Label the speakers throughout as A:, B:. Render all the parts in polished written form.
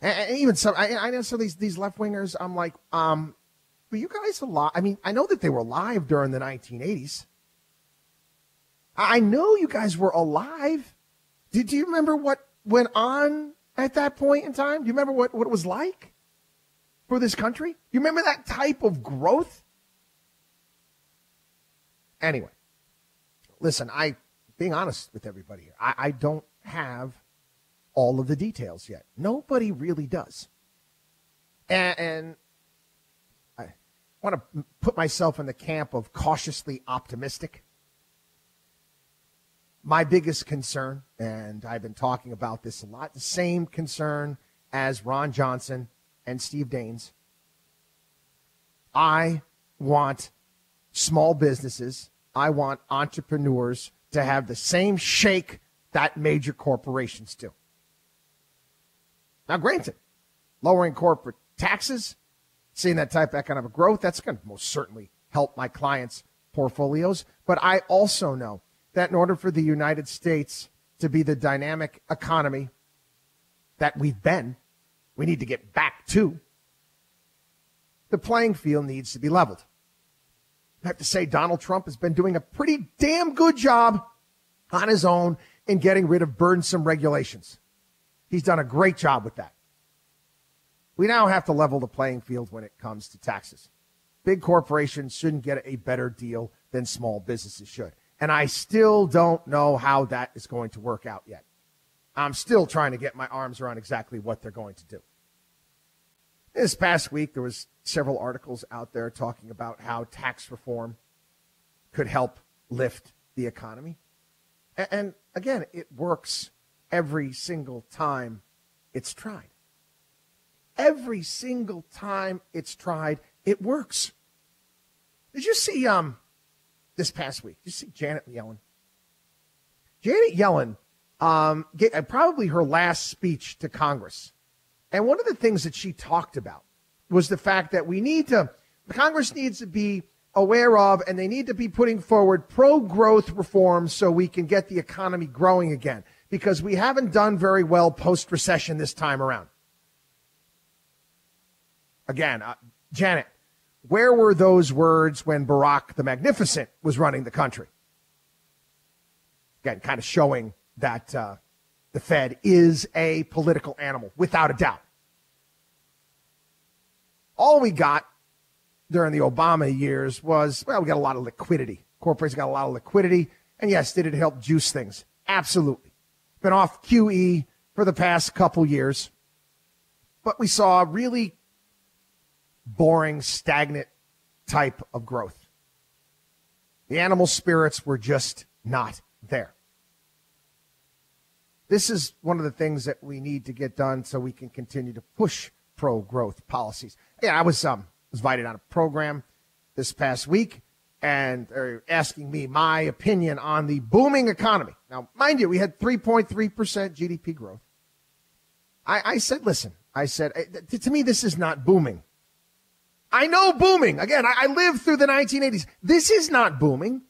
A: And even some, I know some of these left-wingers, I'm like, were you guys alive? I mean, I know that they were alive during the 1980s. I know you guys were alive. Do you remember what went on at that point in time? Do you remember what it was like for this country? You remember that type of growth? Anyway, listen, being honest with everybody here, I don't have all of the details yet. Nobody really does. And I want to put myself in the camp of cautiously optimistic. My biggest concern, and I've been talking about this a lot, the same concern as Ron Johnson and Steve Daines. I want small businesses, I want entrepreneurs to have the same shake that major corporations do. Now, granted, lowering corporate taxes, seeing that type of economic growth, that's going to most certainly help my clients' portfolios. But I also know that in order for the United States to be the dynamic economy that we've been, we need to get back to, the playing field needs to be leveled. I have to say, Donald Trump has been doing a pretty damn good job on his own in getting rid of burdensome regulations. He's done a great job with that. We now have to level the playing field when it comes to taxes. Big corporations shouldn't get a better deal than small businesses should. And I still don't know how that is going to work out yet. I'm still trying to get my arms around exactly what they're going to do. This past week, there was several articles out there talking about how tax reform could help lift the economy. And again, it works every single time it's tried. Every single time it's tried, it works. Did you see this past week? Did you see Janet Yellen? Janet Yellen gave probably her last speech to Congress. And one of the things that she talked about was the fact that Congress needs to be aware of, and they need to be putting forward pro-growth reforms so we can get the economy growing again, because we haven't done very well post-recession this time around. Again, Janet, where were those words when Barack the Magnificent was running the country? Again, kind of showing that the Fed is a political animal, without a doubt. All we got during the Obama years was, well, we got a lot of liquidity. Corporations got a lot of liquidity. And yes, did it help juice things? Absolutely. Been off QE for the past couple years. But we saw a really boring, stagnant type of growth. The animal spirits were just not there. This is one of the things that we need to get done so we can continue to push pro-growth policies. Yeah, I was invited on a program this past week, and they're asking me my opinion on the booming economy. Now, mind you, we had 3.3% GDP growth. I said, listen, to me, this is not booming. I know booming. Again, I lived through the 1980s. This is not booming.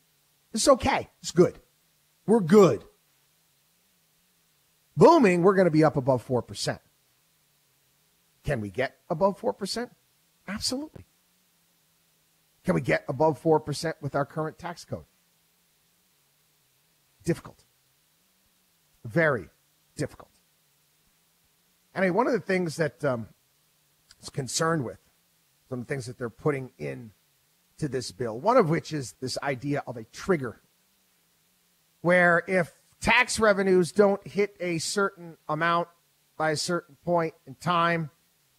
A: It's okay. It's good. We're good. Booming, we're going to be up above 4%. Can we get above 4%? Absolutely. Can we get above 4% with our current tax code? Difficult. Very difficult. And one of the things that I was concerned with, some of the things that they're putting in to this bill, one of which is this idea of a trigger, where if tax revenues don't hit a certain amount by a certain point in time,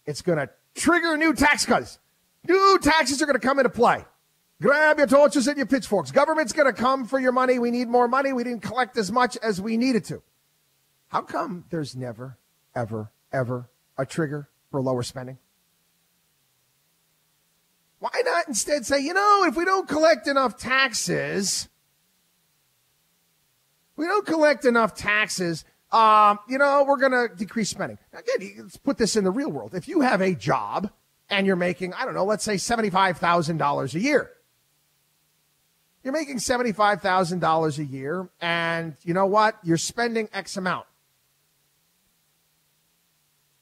A: it's going to trigger new tax cuts. New taxes are going to come into play. Grab your torches and your pitchforks. Government's going to come for your money. We need more money. We didn't collect as much as we needed to. How come there's never, ever, ever a trigger for lower spending? Why not instead say, if we don't collect enough taxes, we're going to decrease spending. Again, let's put this in the real world. If you have a job and you're making, let's say $75,000 a year. You're making $75,000 a year, and you know what? You're spending X amount.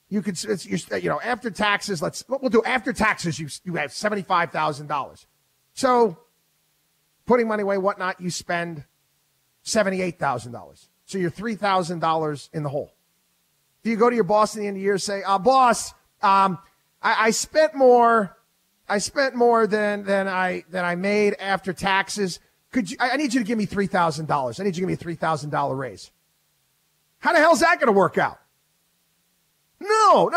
A: You could, after taxes, we'll do after taxes, you have $75,000. So putting money away, whatnot, you spend $78,000. So you're $3,000 in the hole. Do you go to your boss at the end of the year and say, boss, I spent more than I made after taxes. I need you to give me $3,000. I need you to give me a $3,000 raise. How the hell's that going to work out? No.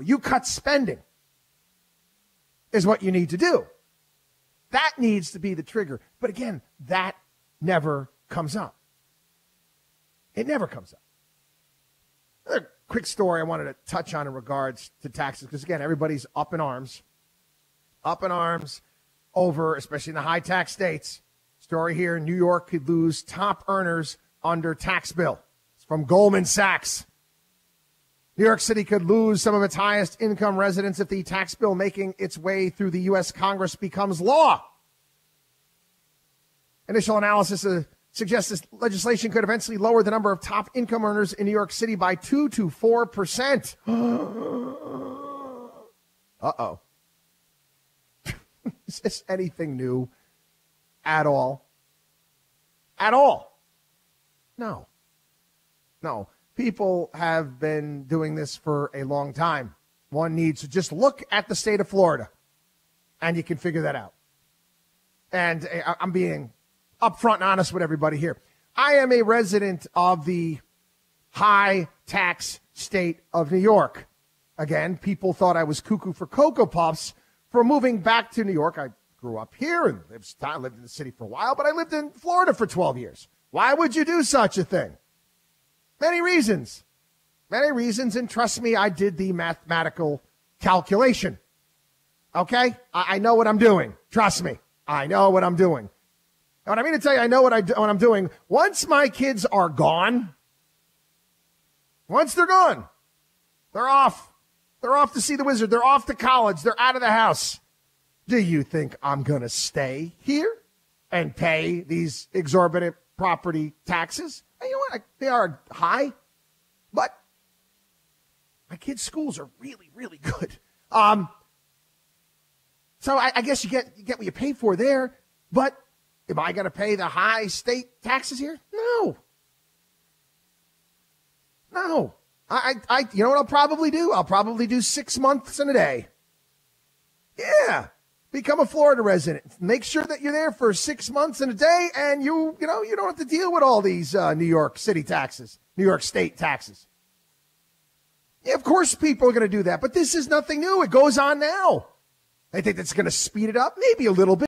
A: You cut spending is what you need to do. That needs to be the trigger. But again, that never comes up. It never comes up. Another quick story I wanted to touch on in regards to taxes, because again, everybody's up in arms over, especially in the high tax states. Story here, New York could lose top earners under tax bill. It's from Goldman Sachs. New York City could lose some of its highest income residents if the tax bill making its way through the U.S. Congress becomes law. Initial analysis suggests this legislation could eventually lower the number of top income earners in New York City by 2 to 4%. Uh-oh. Is this anything new at all? At all? No. People have been doing this for a long time. One needs to just look at the state of Florida, and you can figure that out. And I'm being upfront and honest with everybody here. I am a resident of the high tax state of New York. Again, people thought I was cuckoo for Cocoa Puffs for moving back to New York. I grew up here and lived in the city for a while, but I lived in Florida for 12 years. Why would you do such a thing? Many reasons. And trust me, I did the mathematical calculation. Okay? I know what I'm doing. Trust me. I know what I'm doing. And what I mean to tell you, I know what I'm doing. Once my kids are gone, once they're gone, they're off. They're off to see the wizard. They're off to college. They're out of the house. Do you think I'm going to stay here and pay these exorbitant property taxes? And you know what? They are high, but my kids' schools are really, really good. So I guess you get what you pay for there. But am I going to pay the high state taxes here? No. You know what I'll probably do? I'll probably do 6 months and a day. Yeah. Become a Florida resident. Make sure that you're there for 6 months and a day, and you don't have to deal with all these New York City taxes, New York State taxes. Yeah, of course people are going to do that, but this is nothing new. It goes on now. I think that's going to speed it up, maybe a little bit.